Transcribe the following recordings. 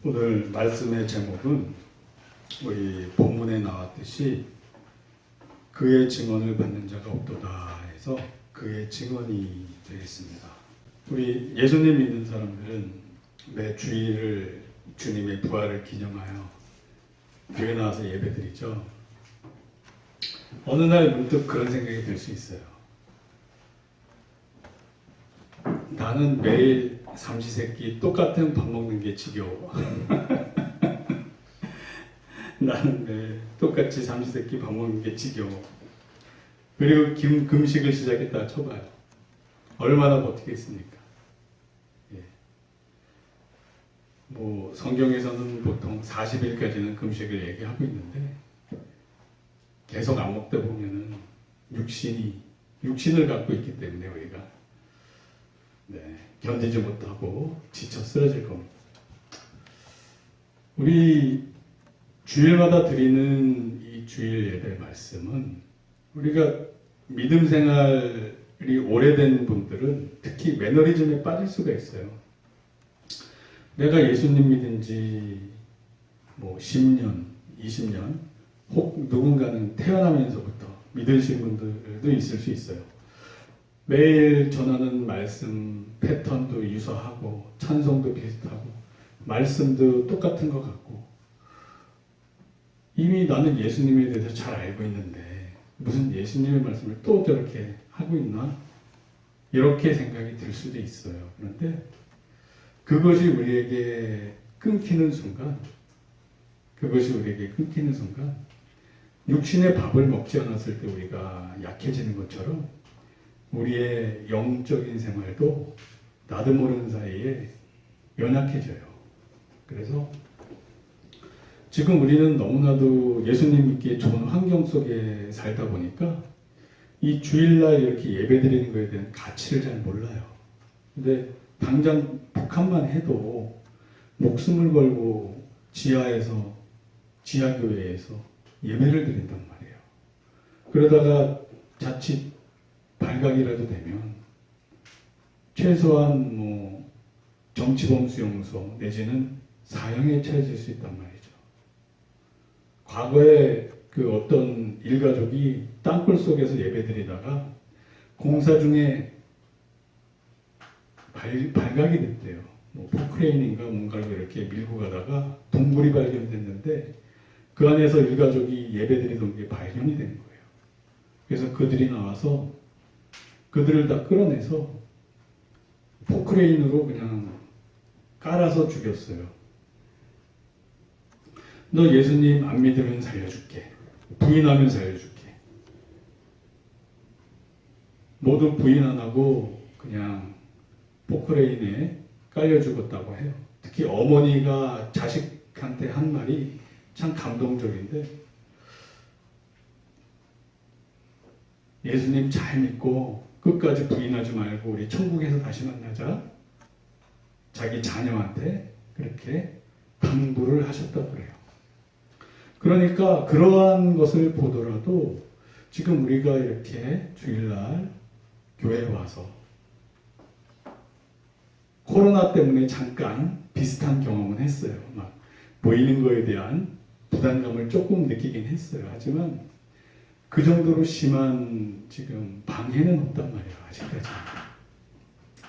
오늘 말씀의 제목은 우리 본문에 나왔듯이 그의 증언을 받는 자가 없도다 해서 그의 증언이 되겠습니다. 우리 예수님 믿는 사람들은 매 주일을 주님의 부활을 기념하여 교회 나와서 예배드리죠. 어느 날 문득 그런 생각이 들 수 있어요. 나는 매일 삼시세끼 똑같은 밥 먹는 게 지겨워. 나는 매일 똑같이 삼시세끼 밥 먹는 게 지겨워. 그리고 금식을 시작했다 쳐봐요. 얼마나 버티겠습니까? 예. 뭐 성경에서는 보통 40일까지는 금식을 얘기하고 있는데 계속 안 먹다 보면은 육신을 갖고 있기 때문에 우리가 견디지 못하고 지쳐 쓰러질 겁니다. 우리 주일마다 드리는 이 주일 예배 말씀은 우리가 믿음 생활이 오래된 분들은 특히 매너리즘에 빠질 수가 있어요. 내가 예수님 믿은 지 뭐 10년, 20년 혹 누군가는 태어나면서부터 믿으신 분들도 있을 수 있어요. 매일 전하는 말씀 패턴도 유사하고 찬송도 비슷하고 말씀도 똑같은 것 같고 이미 나는 예수님에 대해서 잘 알고 있는데 무슨 예수님의 말씀을 또 저렇게 하고 있나? 이렇게 생각이 들 수도 있어요. 그런데 그것이 우리에게 끊기는 순간 육신의 밥을 먹지 않았을 때 우리가 약해지는 것처럼 우리의 영적인 생활도 나도 모르는 사이에 연약해져요. 그래서 지금 우리는 너무나도 예수님 믿기에 좋은 환경 속에 살다 보니까 이 주일날 이렇게 예배드리는 것에 대한 가치를 잘 몰라요. 근데 당장 북한만 해도 목숨을 걸고 지하교회에서 예배를 드린단 말이에요. 그러다가 자칫 발각이라도 되면 최소한 뭐 정치범 수용소 내지는 사형에 처해질 수 있단 말이죠. 과거에 그 어떤 일가족이 땅굴 속에서 예배드리다가 공사 중에 발각이 됐대요. 뭐 포크레인인가 뭔가를 이렇게 밀고 가다가 동굴이 발견됐는데 그 안에서 일가족이 예배드리던 게 발견이 된 거예요. 그래서 그들이 나와서 그들을 다 끌어내서 포크레인으로 그냥 깔아서 죽였어요. 너 예수님 안 믿으면 살려줄게. 부인하면 살려줄게. 모두 부인 안 하고 그냥 포크레인에 깔려 죽었다고 해요. 특히 어머니가 자식한테 한 말이 참 감동적인데 예수님 잘 믿고 끝까지 부인하지 말고 우리 천국에서 다시 만나자. 자기 자녀한테 그렇게 당부를 하셨다고 그래요. 그러니까 그러한 것을 보더라도 지금 우리가 이렇게 주일날 교회에 와서 코로나 때문에 잠깐 비슷한 경험은 했어요. 막 보이는 거에 대한 부담감을 조금 느끼긴 했어요. 하지만 그 정도로 심한 지금 방해는 없단 말이에요. 아직까지.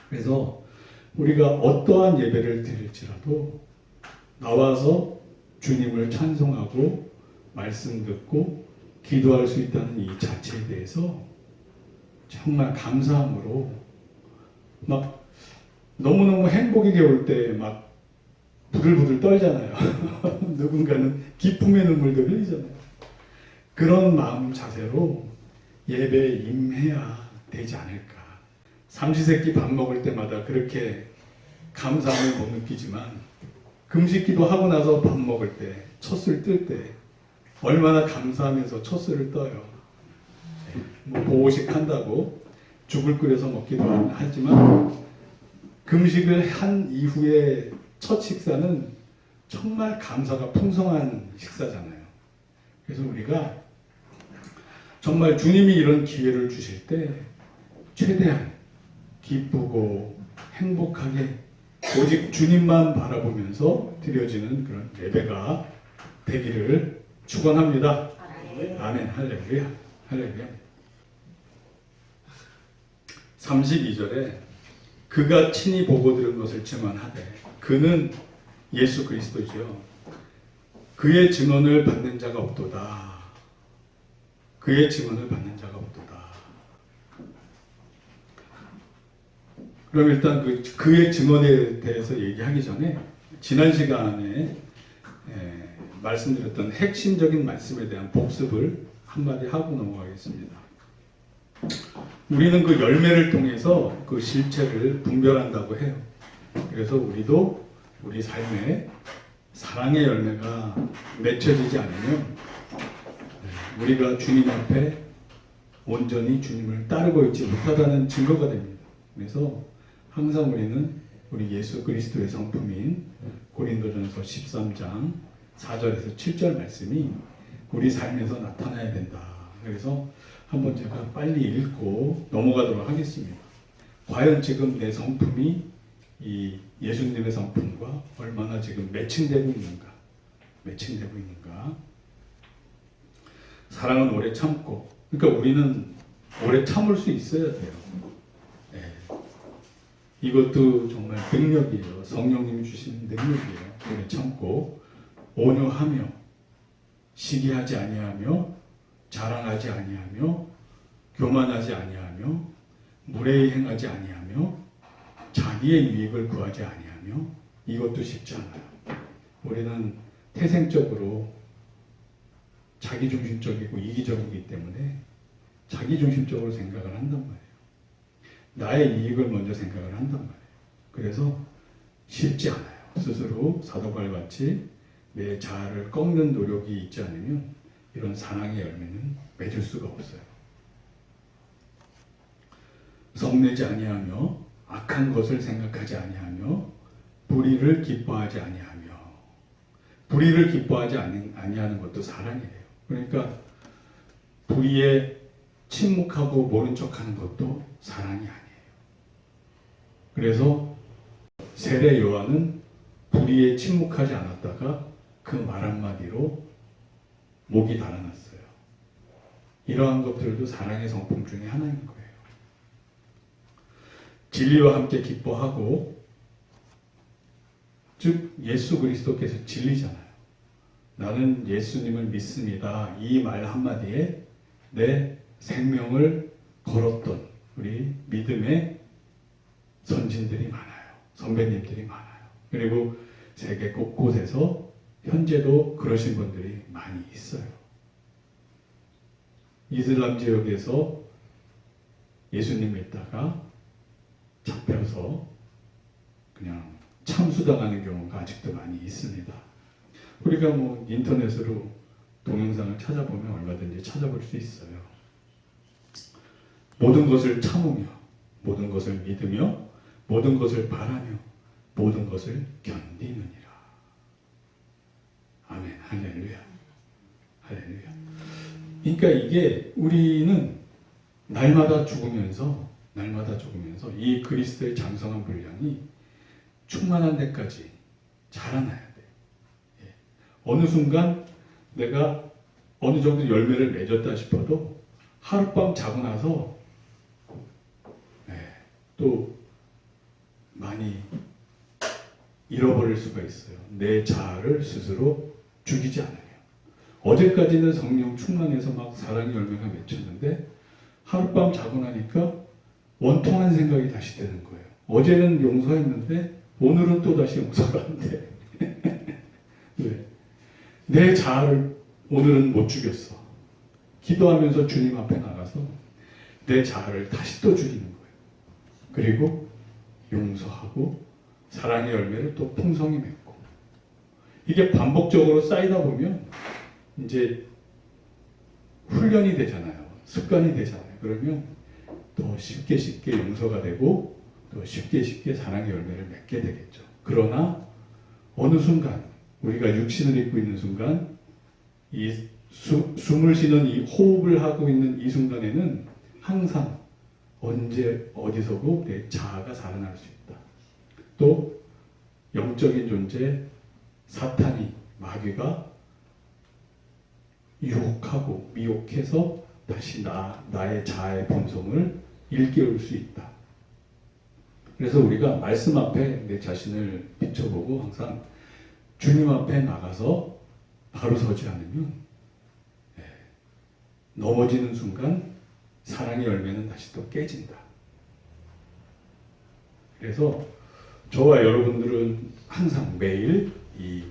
그래서 우리가 어떠한 예배를 드릴지라도 나와서 주님을 찬송하고 말씀 듣고 기도할 수 있다는 이 자체에 대해서 정말 감사함으로 막 너무너무 행복이 겨울 때 막 부들부들 떨잖아요. 누군가는 기쁨의 눈물도 흘리잖아요. 그런 마음 자세로 예배에 임해야 되지 않을까. 삼시세끼 밥 먹을 때마다 그렇게 감사함을 못 느끼지만 금식기도 하고 나서 밥 먹을 때, 첫 술 뜰 때 얼마나 감사하면서 첫 술을 떠요. 뭐 보호식 한다고 죽을 끓여서 먹기도 하지만 금식을 한 이후에 첫 식사는 정말 감사가 풍성한 식사잖아요. 그래서 우리가 정말 주님이 이런 기회를 주실 때 최대한 기쁘고 행복하게 오직 주님만 바라보면서 드려지는 그런 예배가 되기를 축원합니다. 아멘. 할렐루야. 할렐루야. 32절에 그가 친히 보고 들은 것을 증언하되, 그는 예수 그리스도죠. 그의 증언을 받는 자가 없도다. 그의 증언을 받는 자가 없도다. 그럼 일단 그의 증언에 대해서 얘기하기 전에 지난 시간에 말씀드렸던 핵심적인 말씀에 대한 복습을 한마디 하고 넘어가겠습니다. 우리는 그 열매를 통해서 그 실체를 분별한다고 해요. 그래서 우리도 우리 삶에 사랑의 열매가 맺혀지지 않으면 우리가 주님 앞에 온전히 주님을 따르고 있지 못하다는 증거가 됩니다. 그래서 항상 우리는 우리 예수 그리스도의 성품인 고린도전서 13장 4절에서 7절 말씀이 우리 삶에서 나타나야 된다. 그래서 한번 제가 빨리 읽고 넘어가도록 하겠습니다. 과연 지금 내 성품이 이 예수님의 성품과 얼마나 지금 매칭되고 있는가? 사랑은 오래 참고, 그러니까 우리는 오래 참을 수 있어야 돼요. 네. 이것도 정말 능력이에요. 성령님이 주신 능력이에요. 오래 참고 온유하며 시기하지 아니하며 자랑하지 아니하며 교만하지 아니하며 무례히 행하지 아니하며 자기의 유익을 구하지 아니하며. 이것도 쉽지 않아요. 우리는 태생적으로 자기중심적이고 이기적이기 때문에 자기중심적으로 생각을 한단 말이에요. 나의 이익을 먼저 생각을 한단 말이에요. 그래서 쉽지 않아요. 스스로 사도바울 같이 내 자아를 꺾는 노력이 있지 않으면 이런 사랑의 열매는 맺을 수가 없어요. 성내지 아니하며 악한 것을 생각하지 아니하며 불의를 기뻐하지 아니하며. 불의를 기뻐하지 아니하는 것도 사랑이에요. 그러니까 불의에 침묵하고 모른 척하는 것도 사랑이 아니에요. 그래서 세례 요한은 불의에 침묵하지 않았다가 그 말 한마디로 목이 달아났어요. 이러한 것들도 사랑의 성품 중에 하나인 거예요. 진리와 함께 기뻐하고, 즉 예수 그리스도께서 진리잖아요. 나는 예수님을 믿습니다. 이 말 한마디에 내 생명을 걸었던 우리 믿음의 선진들이 많아요. 선배님들이 많아요. 그리고 세계 곳곳에서 현재도 그러신 분들이 많이 있어요. 이슬람 지역에서 예수님 믿다가 잡혀서 그냥 참수당하는 경우가 아직도 많이 있습니다. 우리가 인터넷으로 동영상을 찾아보면 얼마든지 찾아볼 수 있어요. 모든 것을 참으며, 모든 것을 믿으며, 모든 것을 바라며, 모든 것을 견디느니라. 아멘. 할렐루야. 할렐루야. 그러니까 이게 우리는 날마다 죽으면서 이 그리스도의 장성한 분량이 충만한 데까지 자라나야 돼. 예. 어느 순간 내가 어느 정도 열매를 맺었다 싶어도 하룻밤 자고 나서 또 많이 잃어버릴 수가 있어요. 내 자아를 스스로 죽이지 않으면. 어제까지는 성령 충만해서 막 사랑의 열매가 맺혔는데 하룻밤 자고 나니까 원통한 생각이 다시 드는 거예요. 어제는 용서했는데 오늘은 또 다시 용서가 안 돼. 왜? 내 자아를 오늘은 못 죽였어. 기도하면서 주님 앞에 나가서 내 자아를 다시 또 죽이는 거예요. 그리고 용서하고 사랑의 열매를 또 풍성히 맺고. 이게 반복적으로 쌓이다 보면 이제 훈련이 되잖아요. 습관이 되잖아요. 그러면 더 쉽게 용서가 되고 또 쉽게 사랑의 열매를 맺게 되겠죠. 그러나 어느 순간 우리가 육신을 입고 있는 순간 이 숨을 쉬는 이 호흡을 하고 있는 이 순간에는 항상 언제 어디서고 내 자아가 살아날 수 있다. 또 영적인 존재 사탄이 마귀가 유혹하고 미혹해서 다시 나의 자아의 본성을 일깨울 수 있다. 그래서 우리가 말씀 앞에 내 자신을 비춰보고 항상 주님 앞에 나가서 바로 서지 않으면 넘어지는 순간 사랑의 열매는 다시 또 깨진다. 그래서 저와 여러분들은 항상 매일 이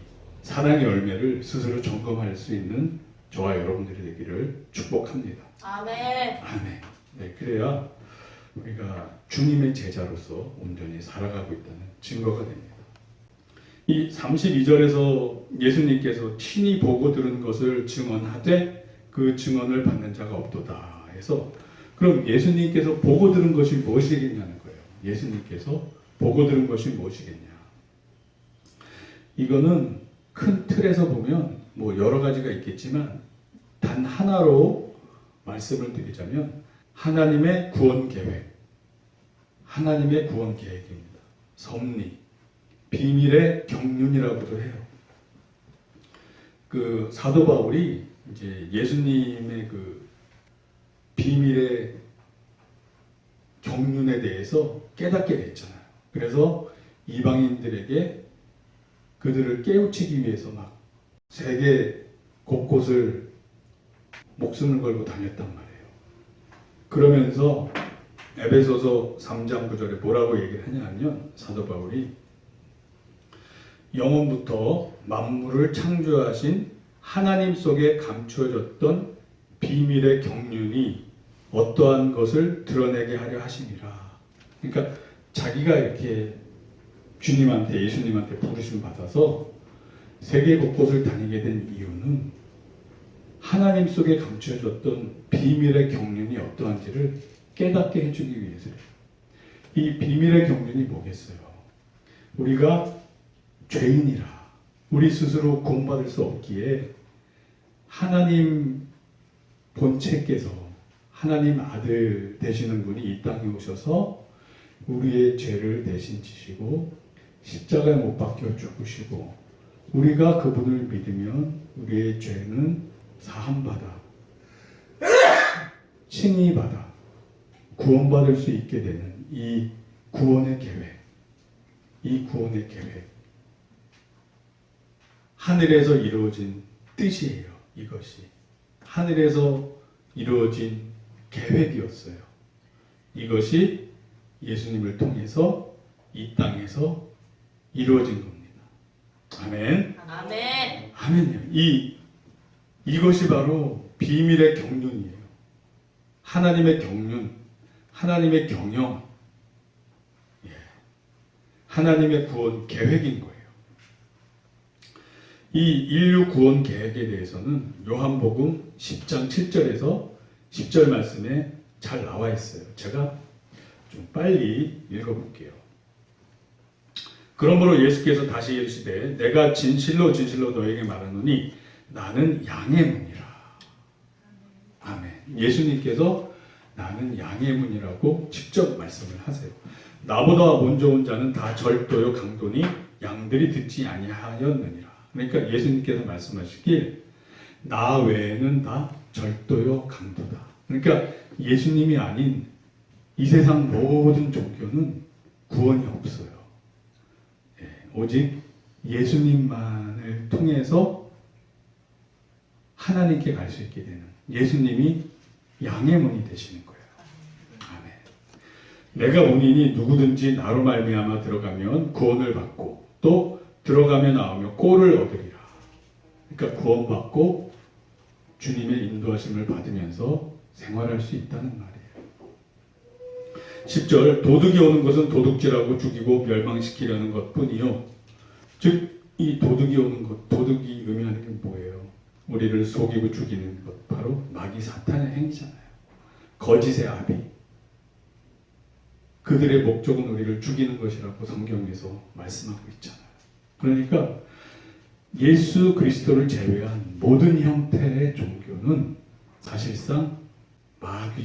사랑의 열매를 스스로 점검할 수 있는 저와 여러분들이 되기를 축복합니다. 아멘. 아멘. 네, 그래야 우리가 주님의 제자로서 온전히 살아가고 있다는 증거가 됩니다. 이 32절에서 예수님께서 친히 보고 들은 것을 증언하되 그 증언을 받는 자가 없도다 해서, 그럼 예수님께서 보고 들은 것이 무엇이겠냐는 거예요. 예수님께서 보고 들은 것이 무엇이겠냐. 이거는 큰 틀에서 보면 뭐 여러 가지가 있겠지만 단 하나로 말씀을 드리자면 하나님의 구원 계획, 하나님의 구원 계획입니다. 섭리, 비밀의 경륜이라고도 해요. 그 사도 바울이 이제 예수님의 그 비밀의 경륜에 대해서 깨닫게 됐잖아요. 그래서 이방인들에게 그들을 깨우치기 위해서 막 세계 곳곳을 목숨을 걸고 다녔단 말이에요. 그러면서 에베소서 3장 9절에 뭐라고 얘기를 하냐면, 사도 바울이 영원부터 만물을 창조하신 하나님 속에 감추어졌던 비밀의 경륜이 어떠한 것을 드러내게 하려 하심이라. 그러니까 자기가 이렇게 주님한테, 예수님한테 부르심 받아서 세계 곳곳을 다니게 된 이유는 하나님 속에 감추어졌던 비밀의 경륜이 어떠한지를 깨닫게 해주기 위해서요. 이 비밀의 경륜이 뭐겠어요? 우리가 죄인이라 우리 스스로 구원받을 수 없기에 하나님 본체께서, 하나님 아들 되시는 분이 이 땅에 오셔서 우리의 죄를 대신 지시고 십자가에 못 박혀 죽으시고, 우리가 그분을 믿으면 우리의 죄는 사함받아 칭의받아 구원받을 수 있게 되는 이 구원의 계획, 이 구원의 계획, 하늘에서 이루어진 뜻이에요. 이것이 하늘에서 이루어진 계획이었어요. 이것이 예수님을 통해서 이 땅에서 이루어진 겁니다. 아멘. 아멘. 아멘이요. 이것이 바로 비밀의 경륜이에요. 하나님의 경륜, 하나님의 경영, 하나님의 구원 계획인 거예요. 이 인류 구원 계획에 대해서는 요한복음 10장 7절에서 10절 말씀에 잘 나와 있어요. 제가 좀 빨리 읽어볼게요. 그러므로 예수께서 다시 이르시되 내가 진실로 진실로 너에게 말하노니 나는 양의 문이라. 아멘. 예수님께서 나는 양의 문이라고 직접 말씀을 하세요. 나보다 먼저 온 자는 다 절도요 강도니 양들이 듣지 아니하였느니라. 그러니까 예수님께서 말씀하시길 나 외에는 다 절도요 강도다. 그러니까 예수님이 아닌 이 세상 모든 종교는 구원이 없어요. 오직 예수님만을 통해서 하나님께 갈 수 있게 되는, 예수님이 양의 문이 되시는 거예요. 아멘. 내가 문이니 누구든지 나로 말미암아 들어가면 구원을 받고 또 들어가며 나오며 꼴을 얻으리라. 그러니까 구원받고 주님의 인도하심을 받으면서 생활할 수 있다는 말이에요. 10절 도둑이 오는 것은 도둑질하고 죽이고 멸망시키려는 것뿐이요. 즉 이 도둑이 오는 것, 도둑이 의미하는 게 뭐예요? 우리를 속이고 죽이는 것, 바로 마귀 사탄의 행위잖아요. 거짓의 아비. 그들의 목적은 우리를 죽이는 것이라고 성경에서 말씀하고 있잖아요. 그러니까 예수 그리스도를 제외한 모든 형태의 종교는 사실상 마귀가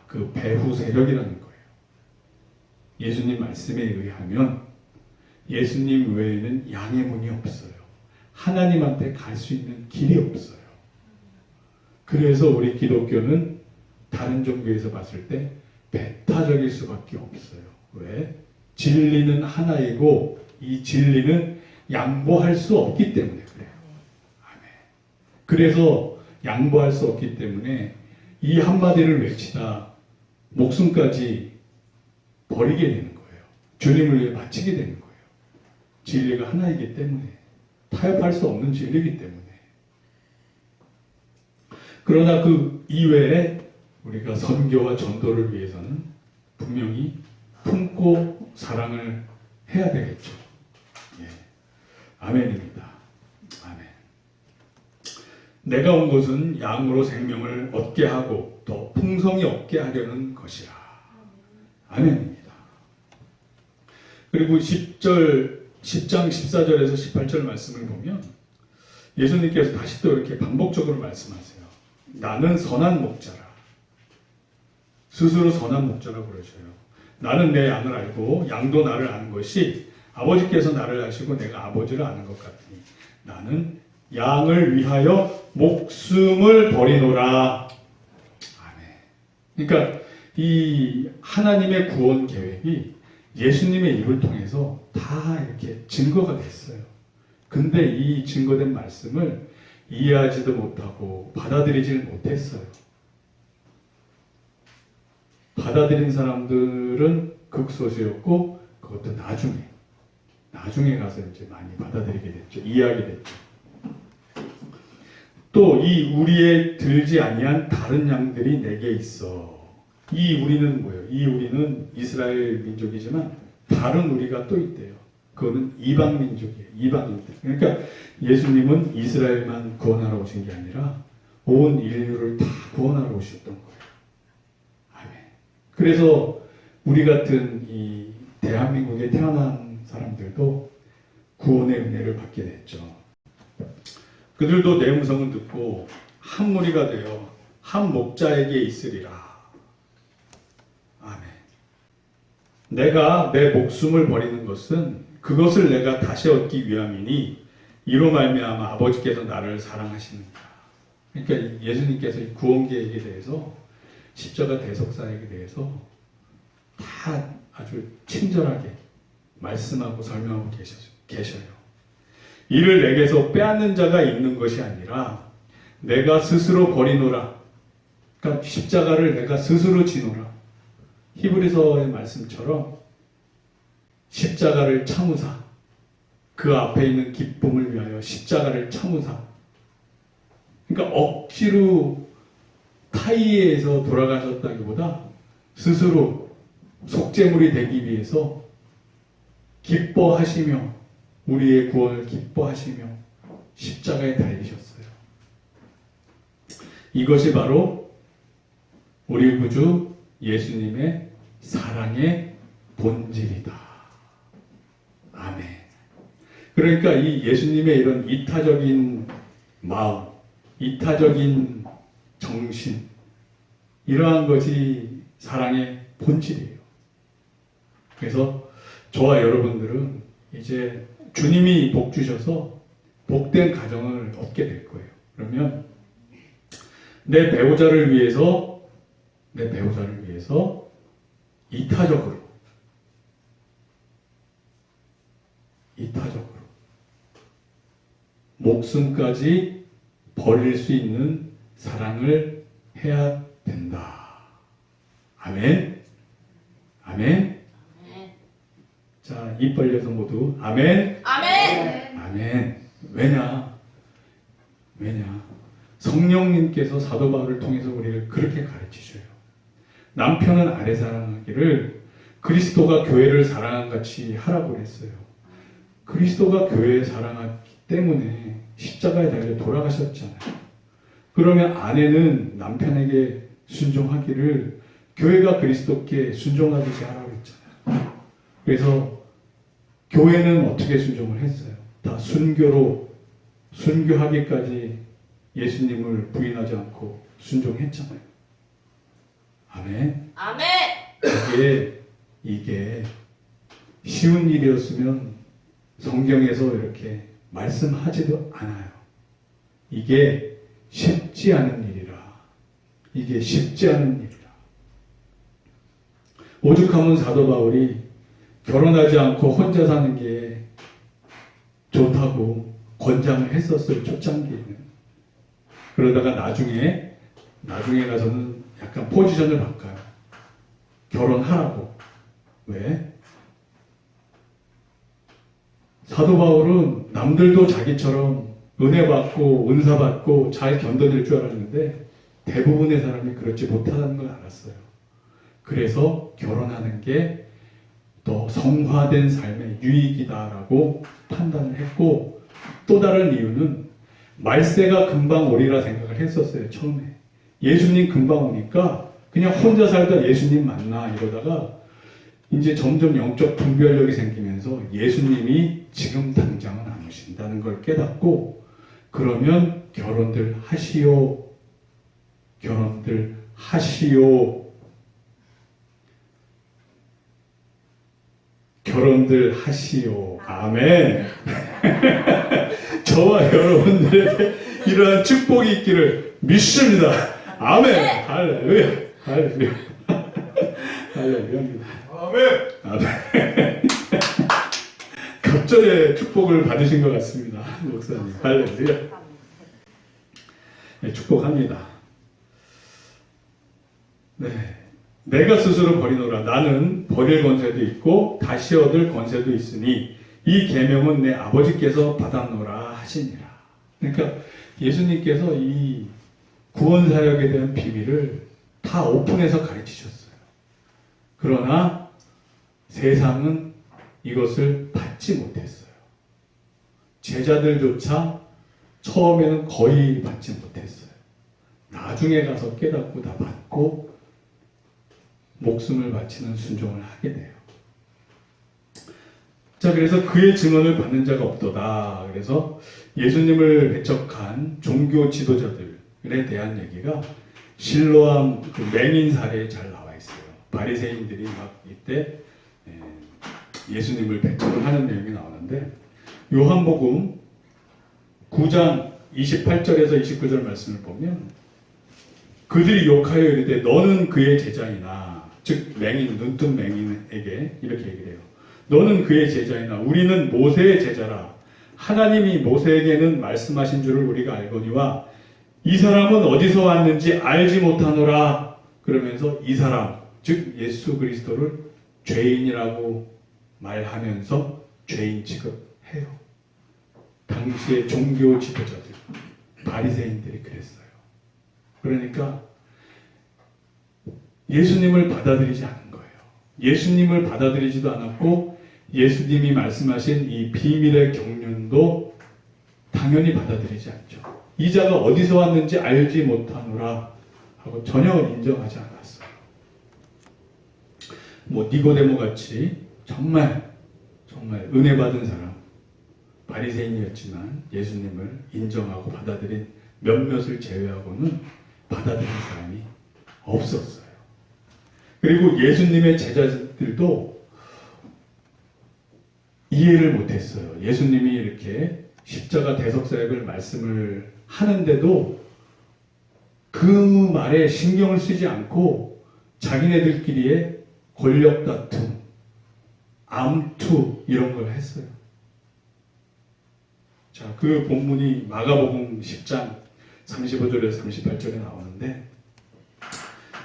그 배후 세력이라는 거예요. 예수님 말씀에 의하면 예수님 외에는 양의 문이 없어요. 하나님한테 갈 수 있는 길이 없어요. 그래서 우리 기독교는 다른 종교에서 봤을 때 배타적일 수밖에 없어요. 왜? 진리는 하나이고 이 진리는 양보할 수 없기 때문에 그래요. 아멘. 그래서 양보할 수 없기 때문에 이 한마디를 외치다 목숨까지 버리게 되는 거예요. 주님을 위해 바치게 되는 거예요. 진리가 하나이기 때문에, 타협할 수 없는 진리이기 때문에. 그러나 그 이외에 우리가 선교와 전도를 위해서는 분명히 품고 사랑을 해야 되겠죠. 예. 아멘입니다. 아멘. 내가 온 것은 양으로 생명을 얻게 하고 또 풍성히 얻게 하려는 것이라. 아멘입니다. 그리고 10장 14절에서 18절 말씀을 보면 예수님께서 다시 또 이렇게 반복적으로 말씀하세요. 나는 선한 목자라. 스스로 선한 목자라고 그러셔요. 나는 내 양을 알고 양도 나를 아는 것이 아버지께서 나를 아시고 내가 아버지를 아는 것 같으니 나는 양을 위하여 목숨을 버리노라. 아멘. 그러니까 이 하나님의 구원 계획이 예수님의 입을 통해서 다 이렇게 증거가 됐어요. 근데 이 증거된 말씀을 이해하지도 못하고 받아들이질 못했어요. 받아들인 사람들은 극소수였고 그것도 나중에 가서 이제 많이 받아들이게 됐죠. 이해하게 됐죠. 또 이 우리에 들지 아니한 다른 양들이 내게 있어. 이 우리는 뭐예요? 이 우리는 이스라엘 민족이지만 다른 우리가 또 있대요. 그거는 이방 민족이에요. 이방인들. 그러니까 예수님은 이스라엘만 구원하러 오신 게 아니라 온 인류를 다 구원하러 오셨던 거예요. 아멘. 그래서 우리 같은 이 대한민국에 태어난 사람들도 구원의 은혜를 받게 됐죠. 그들도 내 음성을 듣고 한 무리가 되어 한 목자에게 있으리라. 아멘. 내가 내 목숨을 버리는 것은 그것을 내가 다시 얻기 위함이니 이로 말미암아 아버지께서 나를 사랑하시는가. 그러니까 예수님께서 이 구원 계획에 대해서 십자가 대속사역에 대해서 다 아주 친절하게 말씀하고 설명하고 계셔요. 이를 내게서 빼앗는 자가 있는 것이 아니라 내가 스스로 버리노라. 그러니까 십자가를 내가 스스로 지노라. 히브리서의 말씀처럼 십자가를 참으사 그 앞에 있는 기쁨을 위하여 십자가를 참으사. 그러니까 억지로 타이에서 돌아가셨다기보다 스스로 속죄물이 되기 위해서 기뻐하시며 우리의 구원을 기뻐하시며 십자가에 달리셨어요. 이것이 바로 우리 구주 예수님의 사랑의 본질이다. 아멘. 그러니까 이 예수님의 이런 이타적인 마음, 이타적인 정신, 이러한 것이 사랑의 본질이에요. 그래서 저와 여러분들은 이제 주님이 복 주셔서 복된 가정을 얻게 될 거예요. 그러면 내 배우자를 위해서 이타적으로 목숨까지 버릴 수 있는 사랑을 해야 된다. 아멘. 아멘. 자, 입 벌려서 모두 아멘. 아멘. 아멘. 왜냐? 성령님께서 사도 바울을 통해서 우리를 그렇게 가르치셔요. 남편은 아내 사랑하기를 그리스도가 교회를 사랑한 같이 하라고 했어요. 그리스도가 교회를 사랑하기 때문에 십자가에 달려 돌아가셨잖아요. 그러면 아내는 남편에게 순종하기를 교회가 그리스도께 순종하듯이 하라고 했잖아요. 그래서 교회는 어떻게 순종을 했어요? 다 순교하기까지 예수님을 부인하지 않고 순종했잖아요. 아멘. 아멘. 그게 이게 쉬운 일이었으면 성경에서 이렇게 말씀하지도 않아요. 이게 쉽지 않은 일이라. 이게 쉽지 않은 일이라. 오죽하면 사도 바울이 결혼하지 않고 혼자 사는 게 좋다고 권장을 했었어요. 초창기에는. 그러다가 나중에 가서는 약간 포지션을 바꿔요. 결혼하라고. 왜? 사도 바울은 남들도 자기처럼 은혜 받고 은사 받고 잘 견뎌낼 줄 알았는데 대부분의 사람이 그렇지 못하다는 걸 알았어요. 그래서 결혼하는 게 더 성화된 삶의 유익이다라고 판단을 했고, 또 다른 이유는 말세가 금방 오리라 생각을 했었어요. 처음에 예수님 금방 오니까 그냥 혼자 살다 예수님 만나 이러다가 이제 점점 영적 분별력이 생기면서 예수님이 지금 당장은 안 오신다는 걸 깨닫고, 그러면 결혼들 하시오. 결혼들 하시오. 결혼들 하시오. 아멘. 저와 여러분들에게 이러한 축복이 있기를 믿습니다. 아멘. 할렐루야. 할렐루야. 할렐루야입니다. 아멘. 아멘. 갑절의 축복을 받으신 것 같습니다. 목사님. 할렐루야. 네, 축복합니다. 네. 내가 스스로 버리노라. 나는 버릴 권세도 있고 다시 얻을 권세도 있으니 이 계명은 내 아버지께서 받았노라 하시니라. 그러니까 예수님께서 이 구원 사역에 대한 비밀을 다 오픈해서 가르치셨어요. 그러나 세상은 이것을 받지 못했어요. 제자들조차 처음에는 거의 받지 못했어요. 나중에 가서 깨닫고 다 받고 목숨을 바치는 순종을 하게 돼요. 자, 그래서 그의 증언을 받는 자가 없도다. 그래서 예수님을 배척한 종교 지도자들에 대한 얘기가 실로암 그 맹인 사례에 잘 나와 있어요. 바리새인들이 막 이때 예수님을 배척을 하는 내용이 나오는데, 요한복음 9장 28절에서 29절 말씀을 보면 그들이 욕하여 이르되 너는 그의 제자이나, 즉 맹인, 눈뜬 맹인에게 이렇게 얘기를 해요. 너는 그의 제자이나 우리는 모세의 제자라. 하나님이 모세에게는 말씀하신 줄을 우리가 알거니와 이 사람은 어디서 왔는지 알지 못하노라. 그러면서 이 사람, 즉 예수 그리스도를 죄인이라고 말하면서 죄인 취급해요. 당시의 종교 지도자들, 바리새인들이 그랬어요. 그러니까 예수님을 받아들이지 않은 거예요. 예수님을 받아들이지도 않았고 예수님이 말씀하신 이 비밀의 경륜도 당연히 받아들이지 않죠. 이 자가 어디서 왔는지 알지 못하노라 하고 전혀 인정하지 않았어요. 뭐 니고데모 같이 정말 은혜 받은 사람, 바리새인이었지만 예수님을 인정하고 받아들인 몇몇을 제외하고는 받아들인 사람이 없었어요. 그리고 예수님의 제자들도 이해를 못했어요. 예수님이 이렇게 십자가 대속사역을 말씀을 하는데도 그 말에 신경을 쓰지 않고 자기네들끼리의 권력 다툼, 암투 이런 걸 했어요. 자, 그 본문이 마가복음 10장 35절에서 38절에 나오는데,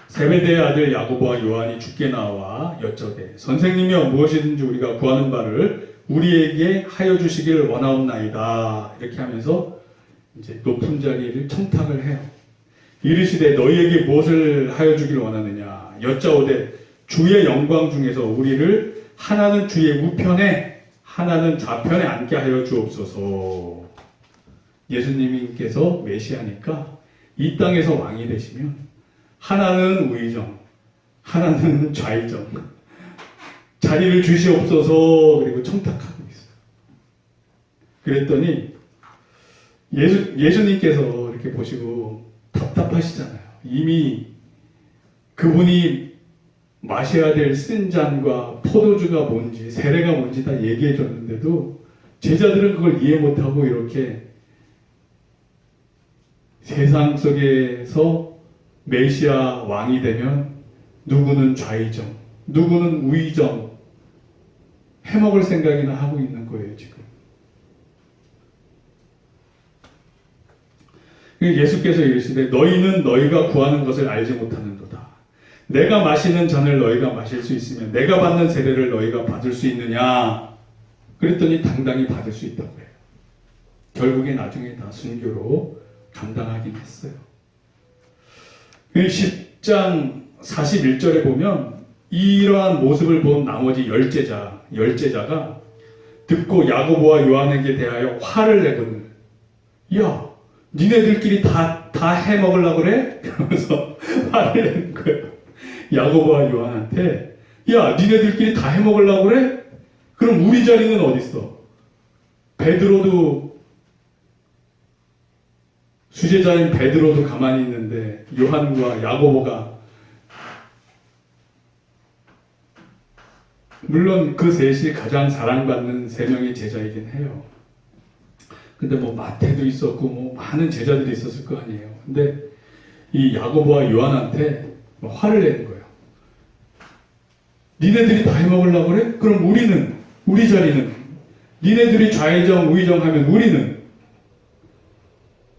세베대의 아들 야고보와 요한이 주께 나와 여쭤되 선생님이여 무엇이든지 우리가 구하는 바를 우리에게 하여 주시기를 원하옵나이다. 이렇게 하면서 이제 높은 자리를 청탁을 해요. 이르시되 너희에게 무엇을 하여 주기를 원하느냐. 여짜오되 주의 영광 중에서 우리를 하나는 주의 우편에 하나는 좌편에 앉게 하여 주옵소서. 예수님께서 메시아니까 이 땅에서 왕이 되시면 하나는 우의정, 하나는 좌의정, 자리를 주시옵소서. 그리고 청탁하고 있어요. 그랬더니 예수님께서 이렇게 보시고 답답하시잖아요. 이미 그분이 마셔야 될 쓴 잔과 포도주가 뭔지, 세례가 뭔지 다 얘기해 줬는데도 제자들은 그걸 이해 못하고 이렇게 세상 속에서 메시아 왕이 되면 누구는 좌의정, 누구는 우의정 해먹을 생각이나 하고 있는 거예요, 지금. 예수께서 이르시되 너희는 너희가 구하는 것을 알지 못하는도다. 내가 마시는 잔을 너희가 마실 수 있으면 내가 받는 세례를 너희가 받을 수 있느냐? 그랬더니 당당히 받을 수 있다고 해요. 결국에 나중에 다 순교로 감당하긴 했어요. 10장 41절에 보면 이러한 모습을 본 나머지 열제자가 듣고 야고보와 요한에게 대하여 화를 내거늘, 야, 니네들끼리 다 해먹으려고 그래? 그러면서 화를 내는 거예요. 야고보와 요한한테, 야, 니네들끼리 다 해먹으려고 그래? 그럼 우리 자리는 어딨어? 베드로도, 수제자인 베드로도 가만히 있는데 요한과 야고보가, 물론 그 셋이 가장 사랑받는 세 명의 제자이긴 해요. 근데 뭐 마태도 있었고 뭐 많은 제자들이 있었을 거 아니에요. 근데 이 야고보와 요한한테 화를 내는 거예요. 니네들이 다 해먹으려고 그래? 그럼 우리 자리는? 니네들이 좌의정 우의정 하면 우리는?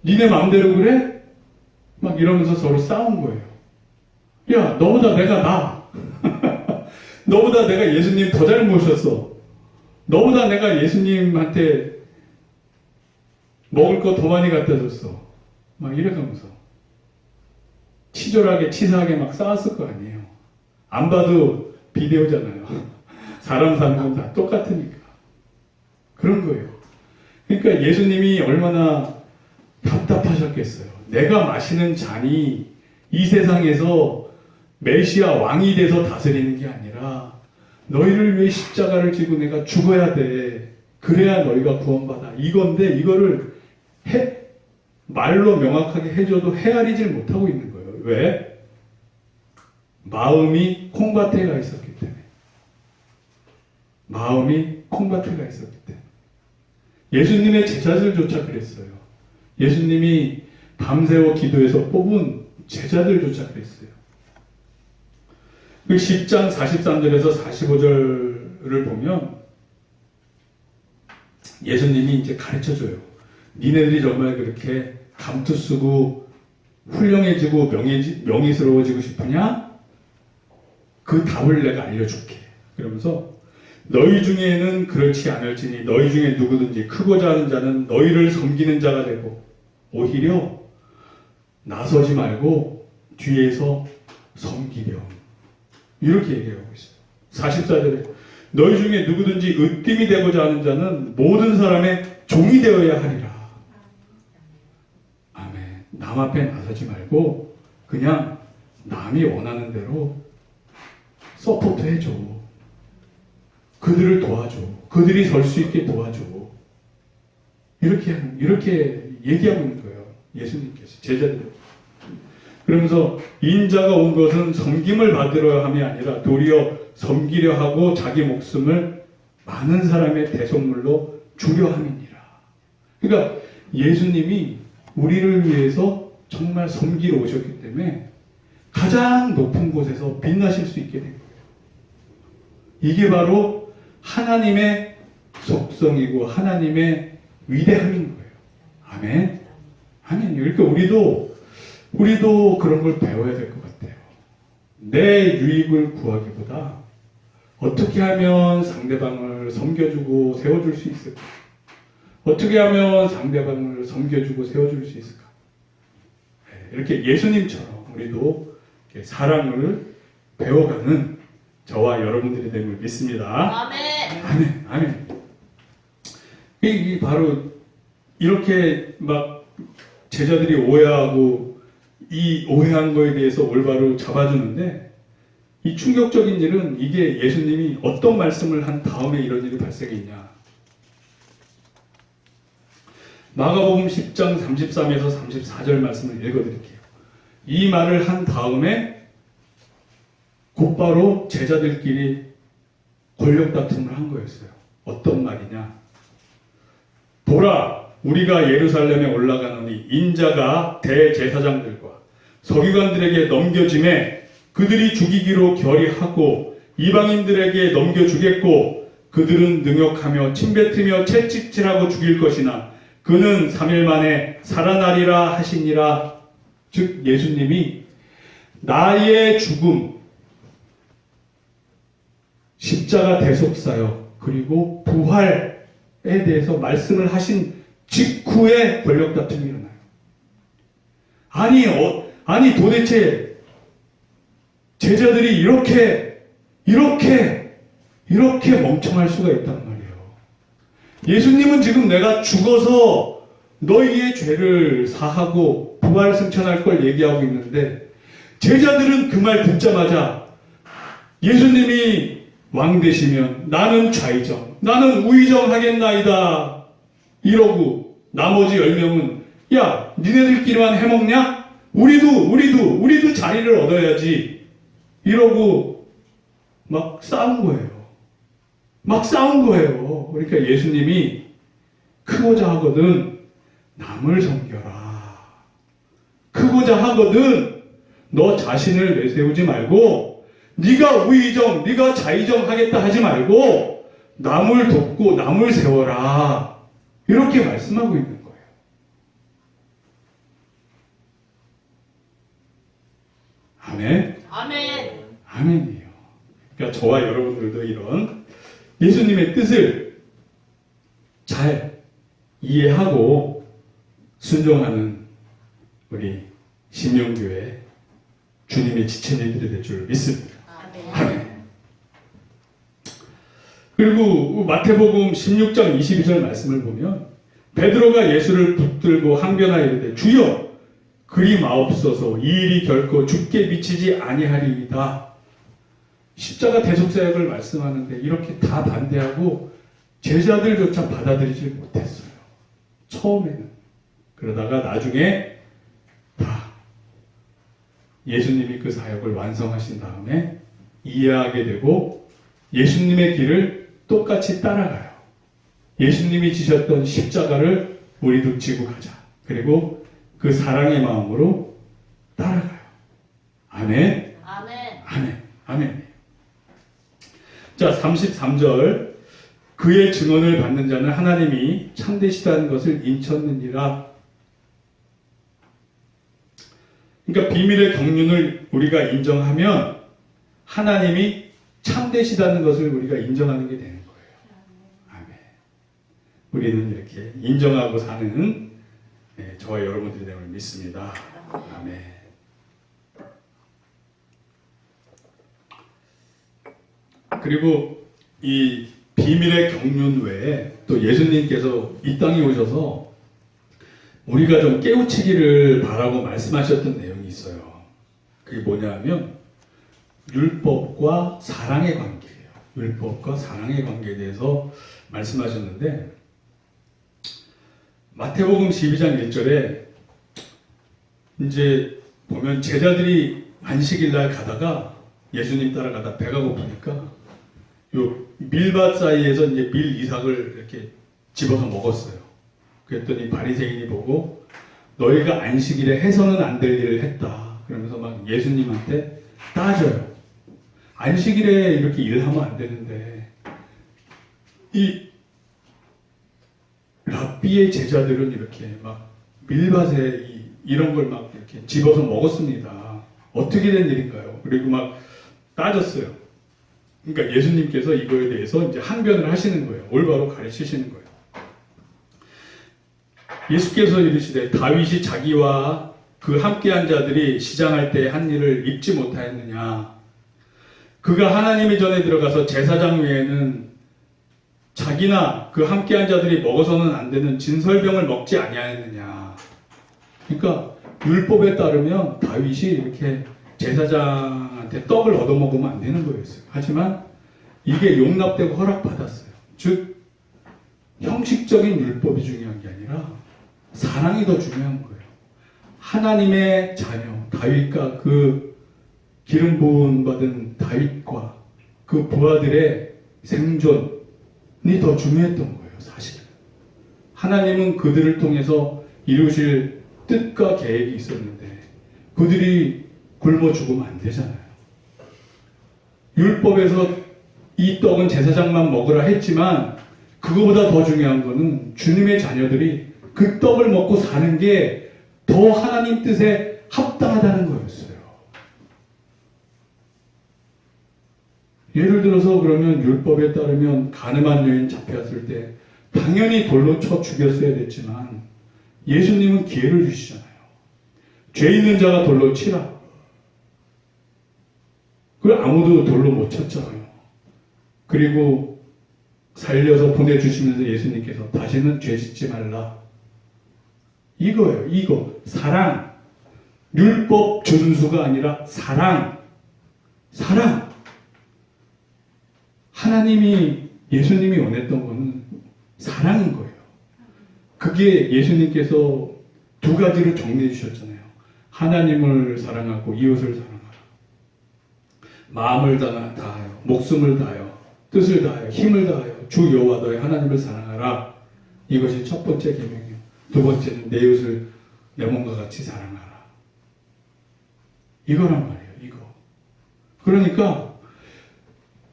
니네 마음대로 그래? 막 이러면서 서로 싸운 거예요. 야, 너보다 내가 나. 너보다 내가 예수님 더 잘 모셨어. 너보다 내가 예수님한테 먹을 거 더 많이 갖다 줬어. 막 이래가면서 치졸하게 치사하게 막 싸웠을 거 아니에요. 안 봐도 비디오잖아요. 사람 사는 건 다 똑같으니까. 그런 거예요. 그러니까 예수님이 얼마나 답답하셨겠어요. 내가 마시는 잔이 이 세상에서 메시아 왕이 돼서 다스리는 게 아니라 너희를 위해 십자가를 지고 내가 죽어야 돼. 그래야 너희가 구원받아. 이건데 이거를 말로 명확하게 해줘도 헤아리질 못하고 있는 거예요. 왜? 마음이 콩밭에 가 있었기 때문에. 마음이 콩밭에 가 있었기 때문에. 예수님의 제자들조차 그랬어요. 예수님이 밤새워 기도해서 뽑은 제자들조차 그랬어요. 그 10장 43절에서 45절을 보면 예수님이 이제 가르쳐줘요. 니네들이 정말 그렇게 감투 쓰고 훌륭해지고 명예스러워지고 싶으냐? 그 답을 내가 알려줄게. 그러면서 너희 중에는 그렇지 않을지니 너희 중에 누구든지 크고자 하는 자는 너희를 섬기는 자가 되고 오히려 나서지 말고 뒤에서 섬기렴. 이렇게 얘기하고 있어요. 44절에 너희 중에 누구든지 으뜸이 되고자 하는 자는 모든 사람의 종이 되어야 하리라. 아멘. 남 앞에 나서지 말고 그냥 남이 원하는 대로 서포트 해줘. 그들을 도와줘. 그들이 설 수 있게 도와줘. 이렇게 얘기하고 있는 거예요. 예수님께서 제자들. 그러면서 인자가 온 것은 섬김을 받으려 함이 아니라 도리어 섬기려 하고 자기 목숨을 많은 사람의 대속물로 주려 함이니라. 그러니까 예수님이 우리를 위해서 정말 섬기러 오셨기 때문에 가장 높은 곳에서 빛나실 수 있게 된 거예요. 이게 바로 하나님의 속성이고 하나님의 위대함인 거예요. 아멘. 아멘. 그러니까 우리도 그런 걸 배워야 될 것 같아요. 내 유익을 구하기보다 어떻게 하면 상대방을 섬겨주고 세워줄 수 있을까? 어떻게 하면 상대방을 섬겨주고 세워줄 수 있을까? 이렇게 예수님처럼 우리도 이렇게 사랑을 배워가는 저와 여러분들이 됨을 믿습니다. 아멘. 아멘. 아멘. 이게 바로 이렇게 막 제자들이 오해하고 이 오해한 거에 대해서 올바로 잡아주는데 이 충격적인 일은 이게 예수님이 어떤 말씀을 한 다음에 이런 일이 발생했냐. 마가복음 10장 33에서 34절 말씀을 읽어드릴게요. 이 말을 한 다음에 곧바로 제자들끼리 권력 다툼을 한 거였어요. 어떤 말이냐? 보라, 우리가 예루살렘에 올라가노니 인자가 대제사장들과 서기관들에게 넘겨짐에 그들이 죽이기로 결의하고 이방인들에게 넘겨주겠고 그들은 능욕하며 침뱉으며 채찍질하고 죽일 것이나 그는 3일 만에 살아나리라 하시니라. 즉 예수님이 나의 죽음, 십자가 대속사역 그리고 부활에 대해서 말씀을 하신 직후에 권력 다툼이 일어나요. 아니 도대체 제자들이 이렇게 멍청할 수가 있단 말이에요. 예수님은 지금 내가 죽어서 너희의 죄를 사하고 부활 승천할 걸 얘기하고 있는데 제자들은 그 말 듣자마자 예수님이 왕 되시면 나는 좌의정, 나는 우의정 하겠나이다 이러고 나머지 10명은 야 니네들끼리만 해먹냐? 우리도 자리를 얻어야지 이러고 막 싸운 거예요. 그러니까 예수님이 크고자 하거든 남을 섬겨라. 크고자 하거든 너 자신을 내세우지 말고 네가 우의정, 네가 자의정 하겠다 하지 말고 남을 돕고 남을 세워라. 이렇게 말씀하고 있는 거예요. 아멘. 아멘이에요. 그러니까 저와 여러분들도 이런 예수님의 뜻을 잘 이해하고 순종하는 우리 신명교회 주님의 지체들이 될 줄 믿습니다. 아멘. 그리고 마태복음 16장 22절 말씀을 보면 베드로가 예수를 붙들고 항변하여 이르되 주여 그리 마옵소서 이 일이 결코 죽게 미치지 아니하리이다. 십자가 대속사역을 말씀하는데 이렇게 다 반대하고 제자들조차 받아들이지 못했어요. 처음에는. 그러다가 나중에 다 예수님이 그 사역을 완성하신 다음에 이해하게 되고 예수님의 길을 똑같이 따라가요. 예수님이 지셨던 십자가를 우리도 지고 가자. 그리고 그 사랑의 마음으로 따라가요. 아멘. 아멘. 자, 33절. 그의 증언을 받는 자는 하나님이 참되시다는 것을 인쳤느니라. 그러니까 비밀의 경륜을 우리가 인정하면 하나님이 참되시다는 것을 우리가 인정하는 게 되는 거예요. 아멘. 우리는 이렇게 인정하고 사는 저와 여러분들이 되는 걸 믿습니다. 아멘. 그리고 이 비밀의 경륜 외에 또 예수님께서 이 땅에 오셔서 우리가 좀 깨우치기를 바라고 말씀하셨던 내용이 있어요. 그게 뭐냐 하면 율법과 사랑의 관계예요. 율법과 사랑의 관계에 대해서 말씀하셨는데 마태복음 12장 1절에 이제 보면 제자들이 안식일날 가다가 예수님 따라가다 배가 고프니까 요 밀밭 사이에서 이제 밀 이삭을 이렇게 집어서 먹었어요. 그랬더니 바리새인이 보고 너희가 안식일에 해서는 안 될 일을 했다. 그러면서 막 예수님한테 따져요. 안식일에 이렇게 일하면 안 되는데 이 랍비의 제자들은 이렇게 막 밀밭에 이런 걸 막 이렇게 집어서 먹었습니다. 어떻게 된 일인가요? 그리고 막 따졌어요. 그러니까 예수님께서 이거에 대해서 이제 항변을 하시는 거예요. 올바로 가르치시는 거예요. 예수께서 이르시되 다윗이 자기와 그 함께한 자들이 시장할 때 한 일을 잊지 못하였느냐. 그가 하나님의 전에 들어가서 제사장 외에는 자기나 그 함께한 자들이 먹어서는 안 되는 진설병을 먹지 아니하였느냐. 그러니까 율법에 따르면 다윗이 이렇게 제사장한테 떡을 얻어먹으면 안 되는 거였어요. 하지만 이게 용납되고 허락받았어요. 즉 형식적인 율법이 중요한 게 아니라 사랑이 더 중요한 거예요. 하나님의 자녀 다윗과 그 기름 부음 받은 다윗과 그 부하들의 생존이 더 중요했던 거예요, 사실은. 하나님은 그들을 통해서 이루실 뜻과 계획이 있었는데 그들이 굶어 죽으면 안 되잖아요. 율법에서 이 떡은 제사장만 먹으라 했지만 그거보다 더 중요한 거는 주님의 자녀들이 그 떡을 먹고 사는 게 더 하나님 뜻에 합당하다는 거였어요. 예를 들어서 그러면 율법에 따르면 간음한 여인 잡혔을 때 당연히 돌로 쳐 죽였어야 됐지만 예수님은 기회를 주시잖아요. 죄 있는 자가 돌로 치라. 그걸 아무도 돌로 못 쳤잖아요. 그리고 살려서 보내주시면서 예수님께서 다시는 죄 짓지 말라. 이거예요. 이거. 사랑. 율법 준수가 아니라 사랑. 사랑. 하나님이, 예수님이 원했던 거는 사랑인 거예요. 그게 예수님께서 두 가지로 정리해 주셨잖아요. 하나님을 사랑하고 이웃을 사랑하라. 마음을 다하여, 목숨을 다하여, 뜻을 다하여, 힘을 다하여 주 여호와 너의 하나님을 사랑하라. 이것이 첫 번째 계명이에요. 두 번째는 내 이웃을 내 몸과 같이 사랑하라. 이거란 말이에요. 이거. 그러니까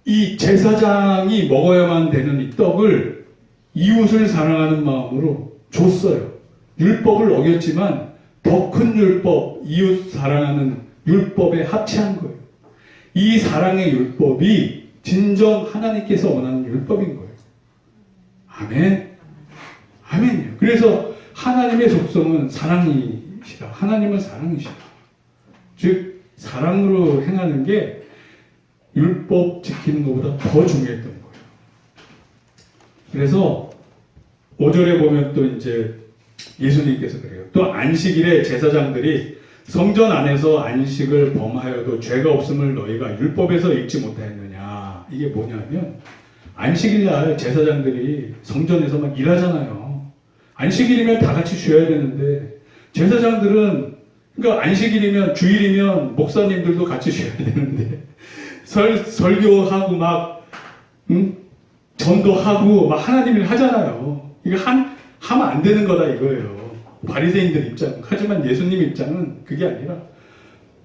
이 제사장이 먹어야만 되는 이 떡을 이웃을 사랑하는 마음으로 줬어요. 율법을 어겼지만 더 큰 율법, 이웃 사랑하는 율법에 합치한 거예요. 이 사랑의 율법이 진정 하나님께서 원하는 율법인 거예요. 아멘. 아멘이에요. 그래서 하나님의 속성은 사랑이시라. 하나님은 사랑이시라. 즉 사랑으로 행하는 게 율법 지키는 것보다 더 중요했던 거예요. 그래서 5절에 보면 또 이제 예수님께서 그래요. 또 안식일에 제사장들이 성전 안에서 안식을 범하여도 죄가 없음을 너희가 율법에서 읽지 못하였느냐. 이게 뭐냐면 안식일 날 제사장들이 성전에서 막 일하잖아요. 안식일이면 다 같이 쉬어야 되는데 제사장들은 그러니까 안식일이면 주일이면 목사님들도 같이 쉬어야 되는데 설교하고 막 전도하고 막 하나님 일 하잖아요. 이거 하면 안 되는 거다 이거예요. 바리새인들 입장. 하지만 예수님 입장은 그게 아니라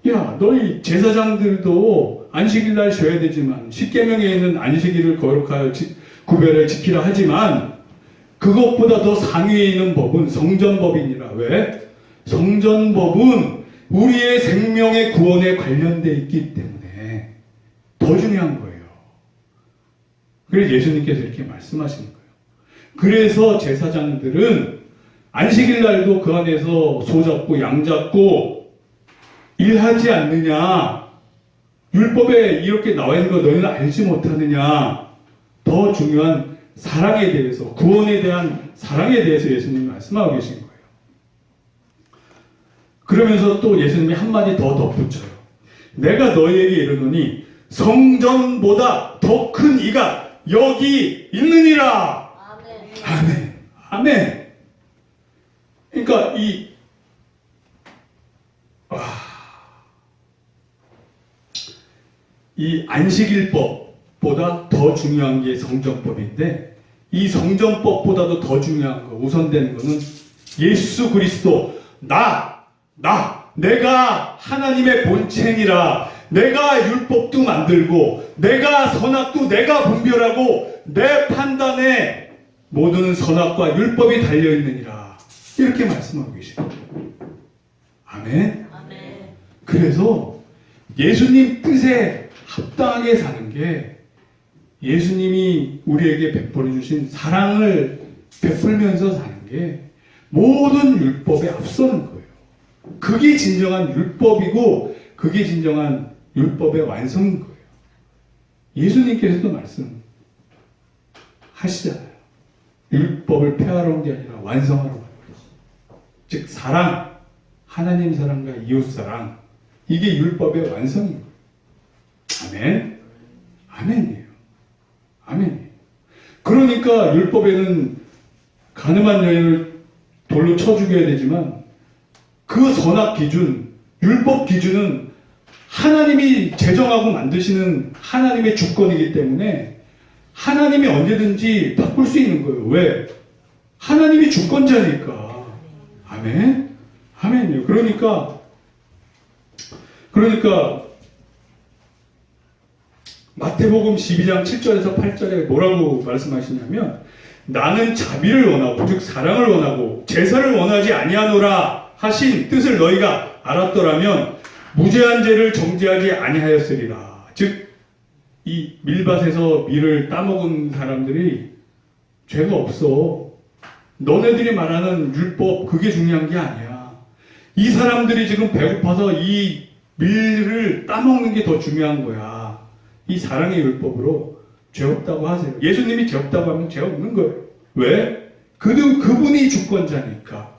야 너희 제사장들도 안식일 날 쉬어야 되지만 십계명에 있는 안식일을 거룩하여 구별해 지키라 하지만 그것보다 더 상위에 있는 법은 성전법이니라. 왜? 성전법은 우리의 생명의 구원에 관련되어 있기 때문에 더 중요한 거예요. 그래서 예수님께서 이렇게 말씀하시는 거예요. 그래서 제사장들은 안식일 날도 그 안에서 소 잡고 양 잡고 일하지 않느냐. 율법에 이렇게 나와 있는 거 너희는 알지 못하느냐. 더 중요한 사랑에 대해서, 구원에 대한 사랑에 대해서 예수님이 말씀하고 계신 거예요. 그러면서 또 예수님이 한마디 더 덧붙여요. 내가 너희에게 이르노니 성전보다 더 큰 이가 여기 있느니라. 아멘. 아멘. 아멘. 그러니까 이 안식일법보다 더 중요한 게 성전법인데 이 성전법보다도 더 중요한 거, 우선되는 거는 예수 그리스도 내가 하나님의 본체니라. 내가 율법도 만들고 내가 선악도 내가 분별하고 내 판단에 모든 선악과 율법이 달려있느니라. 이렇게 말씀하고 계십니다. 아멘. 아멘. 그래서 예수님 뜻에 합당하게 사는 게 예수님이 우리에게 베풀어 주신 사랑을 베풀면서 사는 게 모든 율법에 앞서는 거예요. 그게 진정한 율법이고 그게 진정한 율법의 완성인 거예요. 예수님께서도 말씀하시잖아요. 율법을 폐하러 온 게 아니라 완성하러 온 거예요. 즉 사랑, 하나님 사랑과 이웃 사랑, 이게 율법의 완성인 거예요. 아멘? 아멘이에요. 아멘. 그러니까 율법에는 간음한 여인을 돌로 쳐 죽여야 되지만 그 선악 기준, 율법 기준은 하나님이 제정하고 만드시는 하나님의 주권이기 때문에 하나님이 언제든지 바꿀 수 있는 거예요. 왜? 하나님이 주권자니까. 아멘? 아멘이요. 그러니까 마태복음 12장 7절에서 8절에 뭐라고 말씀하시냐면 나는 자비를 원하고 즉 사랑을 원하고 제사를 원하지 아니하노라 하신 뜻을 너희가 알았더라면 무죄한 죄를 정죄하지 아니하였으리라. 즉 이 밀밭에서 밀을 따먹은 사람들이 죄가 없어. 너네들이 말하는 율법 그게 중요한 게 아니야. 이 사람들이 지금 배고파서 이 밀을 따먹는 게 더 중요한 거야. 이 사랑의 율법으로 죄 없다고 하세요. 예수님이 죄 없다고 하면 죄 없는 거예요. 왜? 그분이 주권자니까.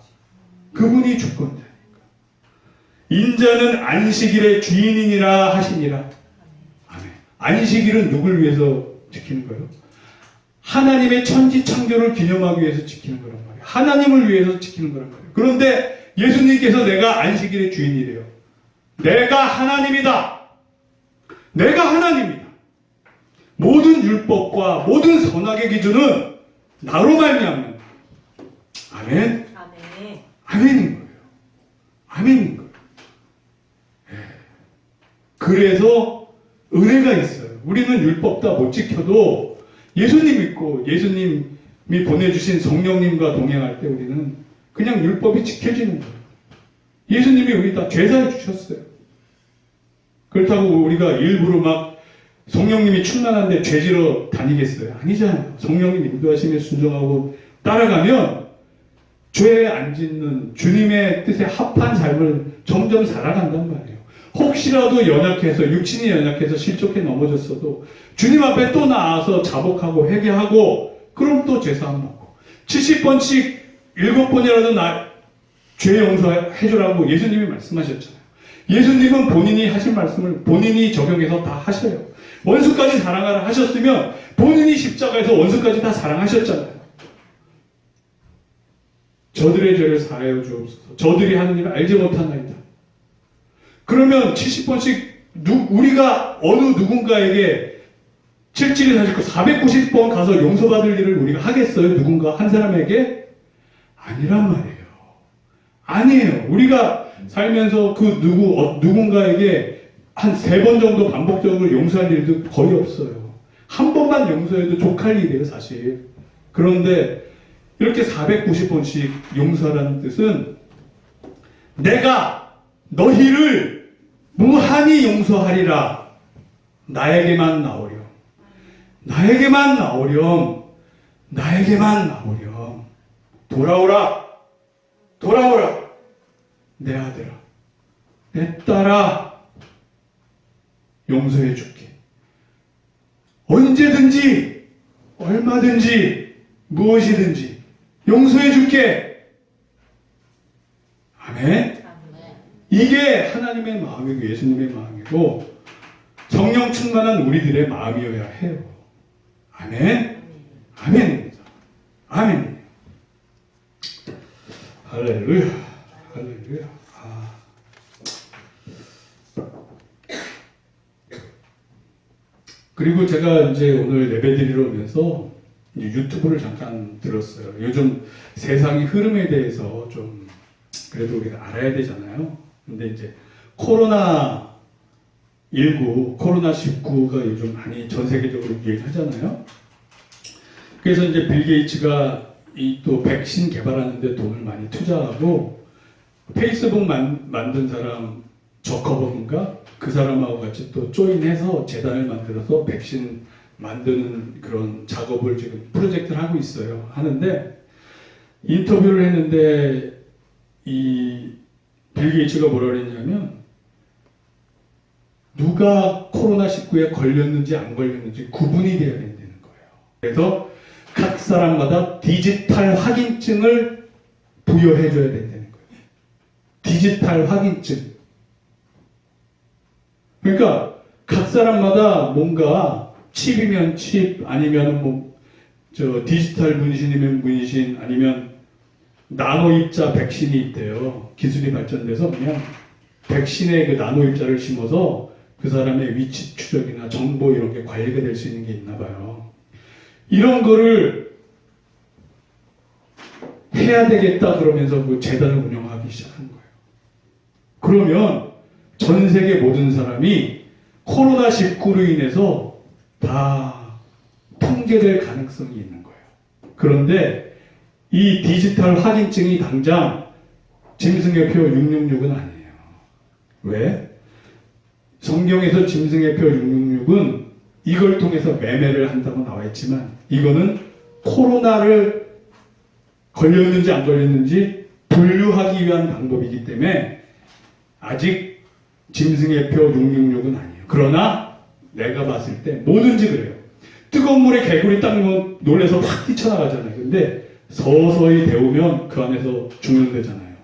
그분이 주권자니까. 인자는 안식일의 주인이니라 하시니라. 아멘. 안식일은 누굴 위해서 지키는 거예요? 하나님의 천지 창조를 기념하기 위해서 지키는 거란 말이에요. 하나님을 위해서 지키는 거란 말이에요. 그런데 예수님께서 내가 안식일의 주인이래요. 내가 하나님이다. 내가 하나님이다. 모든 율법과 모든 선악의 기준은 나로 말미암는. 아멘. 아멘. 아멘인 거예요. 아멘인 거예요. 그래서 은혜가 있어요. 우리는 율법 다 못 지켜도 예수님 믿고 예수님이 보내주신 성령님과 동행할 때 우리는 그냥 율법이 지켜지는 거예요. 예수님이 우리 다 죄사해 주셨어요. 그렇다고 우리가 일부러 막 성령님이 충만한데 죄지러 다니겠어요? 아니잖아요. 성령님 인도하심에 순종하고 따라가면 죄 안 짓는 주님의 뜻에 합한 삶을 점점 살아간단 말이에요. 혹시라도 연약해서 육신이 연약해서 실족해 넘어졌어도 주님 앞에 또 나와서 자복하고 회개하고 그럼 또 죄사함 받고 70번씩 7번이라도 죄 용서해 주라고 예수님이 말씀하셨잖아요. 예수님은 본인이 하신 말씀을 본인이 적용해서 다 하셔요. 원수까지 사랑하라 하셨으면 본인이 십자가에서 원수까지 다 사랑하셨잖아요. 저들의 죄를 사하여 주옵소서. 저들이 하는 일을 알지 못하나이다. 그러면 70번씩 우리가 어느 누군가에게 칠칠이 사실 490번 가서 용서받을 일을 우리가 하겠어요? 누군가 한 사람에게? 아니란 말이에요. 아니에요. 우리가 살면서 그 누군가에게 한 3번 정도 반복적으로 용서할 일도 거의 없어요. 한 번만 용서해도 족할 일이에요, 사실. 그런데 이렇게 490번씩 용서라는 뜻은 내가 너희를 무한히 용서하리라. 나에게만 나오렴. 나에게만 나오렴. 나에게만 나오렴. 돌아오라. 돌아오라. 내 아들아. 내 딸아. 용서해 줄게. 언제든지 얼마든지 무엇이든지 용서해 줄게. 아멘. 이게 하나님의 마음이고 예수님의 마음이고 성령 충만한 우리들의 마음이어야 해요. 아멘. 아멘입니다. 아멘. 할렐루야. 할렐루야. 그리고 제가 이제 오늘 예배드리러 오면서 유튜브를 잠깐 들었어요. 요즘 세상의 흐름에 대해서 좀 그래도 우리가 알아야 되잖아요. 근데 이제 코로나19가 요즘 많이 전 세계적으로 유행하잖아요. 그래서 이제 빌 게이츠가 이 또 백신 개발하는데 돈을 많이 투자하고 페이스북 만든 사람 저커버그인가 그 사람하고 같이 또 조인해서 재단을 만들어서 백신 만드는 그런 작업을 지금 프로젝트를 하고 있어요. 하는데 인터뷰를 했는데 이 빌 게이츠가 뭐라 그랬냐면 누가 코로나19에 걸렸는지 안 걸렸는지 구분이 돼야 된다는 거예요. 그래서 각 사람마다 디지털 확인증을 부여해 줘야 된다는 거예요. 디지털 확인증. 그러니까 각 사람마다 뭔가 칩이면 칩 아니면 디지털 문신이면 문신 아니면 나노 입자 백신이 있대요. 기술이 발전돼서 그냥 백신의 그 나노 입자를 심어서 그 사람의 위치 추적이나 정보 이런 게 관리가 될 수 있는 게 있나 봐요. 이런 거를 해야 되겠다 그러면서 그 재단을 운영하기 시작한 거예요. 그러면 전 세계 모든 사람이 코로나19로 인해서 다 통제될 가능성이 있는 거예요. 그런데 이 디지털 확인증이 당장 짐승의표 666은 아니에요. 왜? 성경에서 짐승의표 666은 이걸 통해서 매매를 한다고 나와 있지만 이거는 코로나를 걸렸는지 안 걸렸는지 분류하기 위한 방법이기 때문에 아직 짐승의 표 666은 아니에요. 그러나 내가 봤을 때 뭐든지 그래요. 뜨거운 물에 개구리 딱 넣으면 놀래서 확 뛰쳐나가잖아요. 근데 서서히 데우면 그 안에서 죽는다잖아요.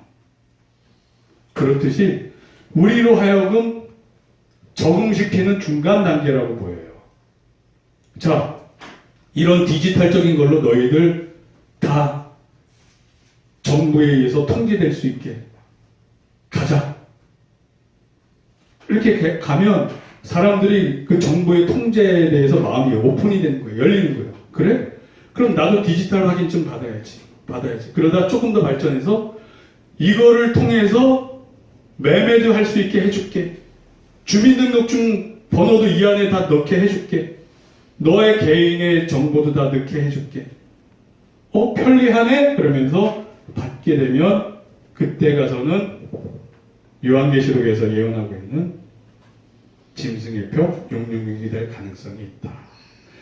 그렇듯이 우리로 하여금 적응시키는 중간 단계라고 보여요. 자, 이런 디지털적인 걸로 너희들 다 정부에 의해서 통제될 수 있게 가자. 이렇게 가면 사람들이 그 정부의 통제에 대해서 마음이 오픈이 되는 거예요. 열리는 거예요. 그래? 그럼 나도 디지털 확인증 받아야지. 그러다 조금 더 발전해서 이거를 통해서 매매도 할 수 있게 해줄게. 주민등록증 번호도 이 안에 다 넣게 해줄게. 너의 개인의 정보도 다 넣게 해줄게. 편리하네? 그러면서 받게 되면 그때 가서는 요한계시록에서 예언하고 있는 짐승의 표 666이 될 가능성이 있다.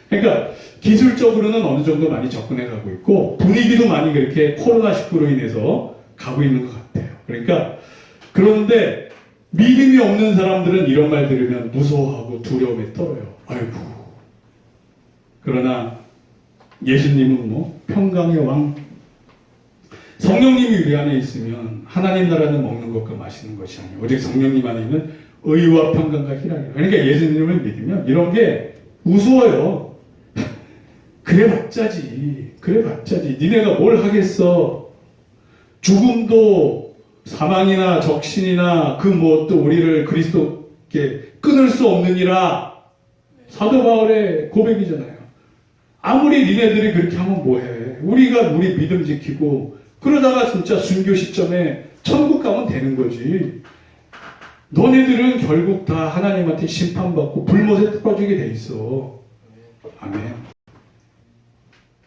그러니까 기술적으로는 어느 정도 많이 접근해 가고 있고 분위기도 많이 그렇게 코로나19로 인해서 가고 있는 것 같아요. 그러니까 그런데 믿음이 없는 사람들은 이런 말 들으면 무서워하고 두려움에 떨어요. 아이고. 그러나 예수님은 뭐 평강의 왕, 성령님이 우리 안에 있으면 하나님 나라는 먹는 것과 마시는 것이 아니에요. 오직 성령님 안에 있는 의와 평강과 희락이에요. 그러니까 예수님을 믿으면 이런 게 우스워요. 그래봤자지. 니네가 뭘 하겠어. 죽음도 사망이나 적신이나 그 뭐 또 우리를 그리스도께 끊을 수 없느니라. 사도 바울의 고백이잖아요. 아무리 니네들이 그렇게 하면 뭐해. 우리가 우리 믿음 지키고 그러다가 진짜 순교 시점에 천국 가면 되는 거지. 너네들은 결국 다 하나님한테 심판받고 불못에 떨어지게 돼 있어. 아멘.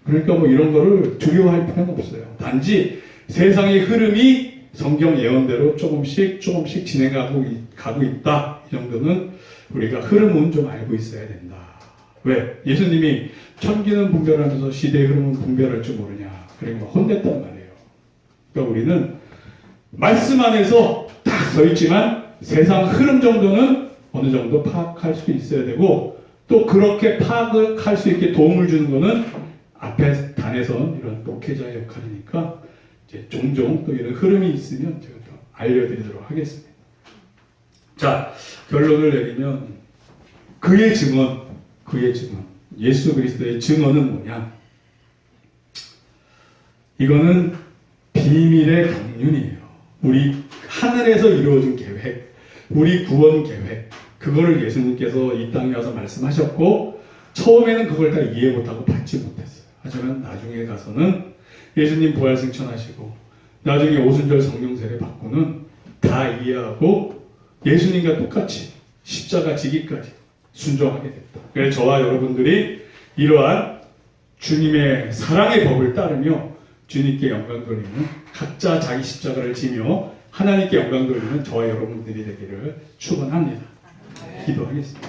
그러니까 뭐 이런 거를 두려워할 필요는 없어요. 단지 세상의 흐름이 성경 예언대로 조금씩 진행하고 있다. 이 정도는 우리가 흐름은 좀 알고 있어야 된다. 왜? 예수님이 천기는 분별하면서 시대의 흐름은 분별할 줄 모르냐. 그러니까 혼냈단 말이에요. 그러니까 우리는 말씀 안에서 딱 서 있지만 세상 흐름 정도는 어느 정도 파악할 수 있어야 되고 또 그렇게 파악할 수 있게 도움을 주는 거는 앞에 단에선 이런 목회자의 역할이니까 이제 종종 또 이런 흐름이 있으면 제가 또 알려드리도록 하겠습니다. 자, 결론을 내리면 그의 증언, 예수 그리스도의 증언은 뭐냐? 이거는 비밀의 경륜이에요. 우리 하늘에서 이루어진 계획, 우리 구원 계획, 그거를 예수님께서 이 땅에 와서 말씀하셨고 처음에는 그걸 다 이해 못하고 받지 못했어요. 하지만 나중에 가서는 예수님 부활 승천하시고 나중에 오순절 성령 세례 받고는 다 이해하고 예수님과 똑같이 십자가 지기까지 순종하게 됐다. 그래서 저와 여러분들이 이러한 주님의 사랑의 법을 따르며 주님께 영광 돌리는 각자 자기 십자가를 지며 하나님께 영광 돌리는 저와 여러분들이 되기를 축원합니다. 기도하겠습니다.